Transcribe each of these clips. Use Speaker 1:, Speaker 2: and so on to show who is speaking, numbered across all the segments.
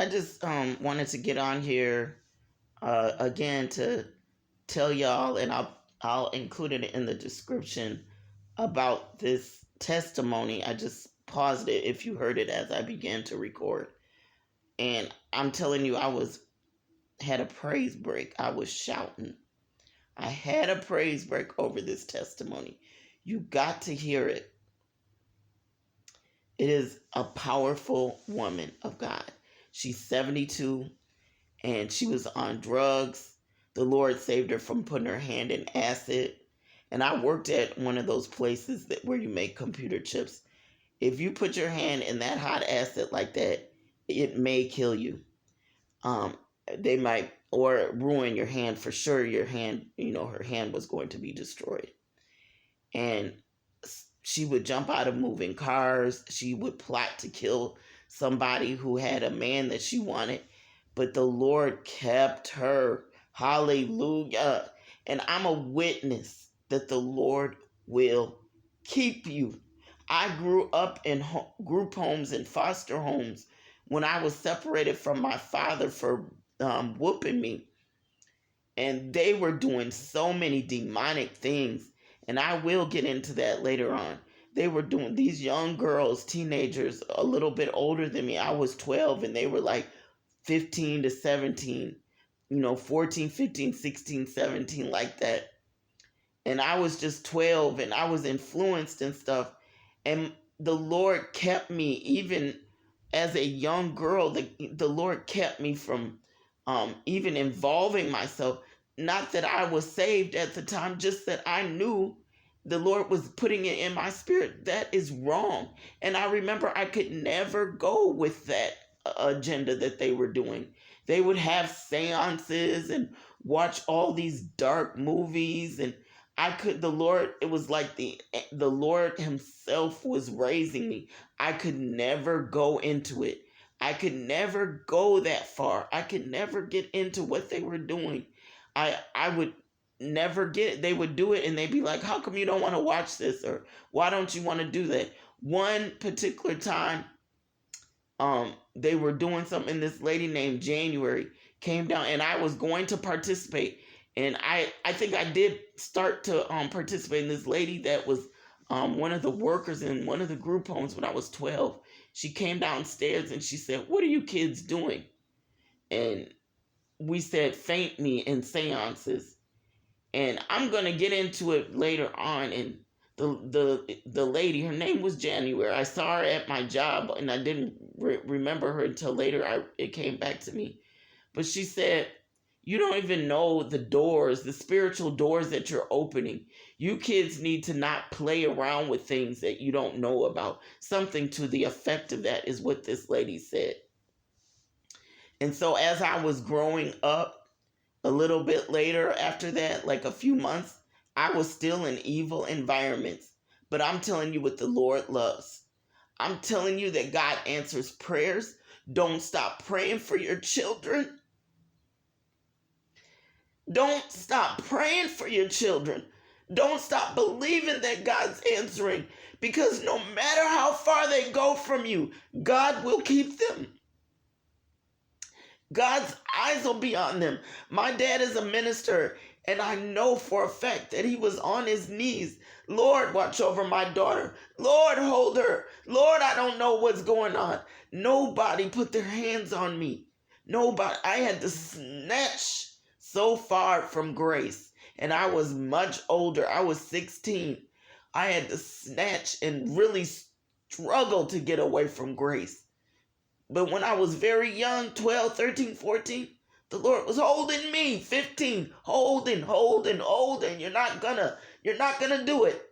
Speaker 1: I just wanted to get on here again to tell y'all, and I'll include it in the description about this testimony. I just paused it if you heard it as I began to record, and I'm telling you, had a praise break. I was shouting. I had a praise break over this testimony. You got to hear it. It is a powerful woman of God. She's 72 and she was on drugs. The Lord saved her from putting her hand in acid. And I worked at one of those places where you make computer chips. If you put your hand in that hot acid like that, it may kill you. They might, or ruin your hand for sure. Your hand, her hand was going to be destroyed. And she would jump out of moving cars. She would plot to kill somebody who had a man that she wanted. But the Lord kept her. Hallelujah. And I'm a witness that the Lord will keep you. I grew up in group homes and foster homes when I was separated from my father for whooping me. And they were doing so many demonic things. And I will get into that later on. They were doing, these young girls, teenagers, a little bit older than me. I was 12 and they were like 15 to 17, 14, 15, 16, 17, like that. And I was just 12 and I was influenced and stuff. And the Lord kept me, even as a young girl, the Lord kept me from even involving myself. Not that I was saved at the time, just that I knew the Lord was putting it in my spirit. That is wrong. And I remember I could never go with that agenda that they were doing. They would have seances and watch all these dark movies, and it was like the Lord himself was raising me. I could never go into it. I could never go that far. I could never get into what they were doing. I would never get it. They would do it and they'd be like, how come you don't want to watch this? Or why don't you want to do that? One particular time, they were doing something. This lady named January came down and I was going to participate. And I think I did start to participate in this lady that was one of the workers in one of the group homes when I was 12. She came downstairs and she said, what are you kids doing? And we said, faint me in seances. And I'm going to get into it later on. And the lady, her name was January. I saw her at my job and I didn't remember her until later. It came back to me. But she said, you don't even know the doors, the spiritual doors that you're opening. You kids need to not play around with things that you don't know about. Something to the effect of that is what this lady said. And so as I was growing up, a little bit later after that, like a few months, I was still in evil environments. But I'm telling you what the Lord loves. I'm telling you that God answers prayers. Don't stop praying for your children. Don't stop praying for your children. Don't stop believing that God's answering, because no matter how far they go from you, God will keep them. God's eyes will be on them. My dad is a minister, and I know for a fact that he was on his knees. Lord, watch over my daughter. Lord, hold her. Lord, I don't know what's going on. Nobody put their hands on me. Nobody. I had to snatch so far from grace. And I was much older. I was 16. I had to snatch and really struggle to get away from grace. But when I was very young, 12, 13, 14, the Lord was holding me. 15, holding. You're not gonna do it.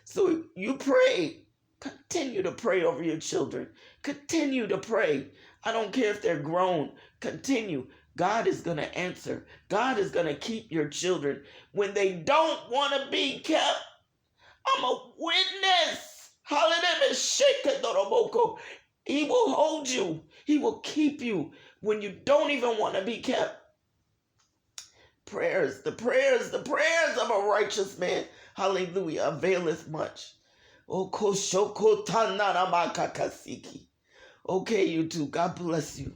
Speaker 1: So you pray. Continue to pray over your children. Continue to pray. I don't care if they're grown. Continue. God is going to answer. God is going to keep your children when they don't want to be kept. I'm a witness. Hallelujah. He will hold you. He will keep you when you don't even want to be kept. The prayers of a righteous man, hallelujah, availeth much. Okay, you too. God bless you.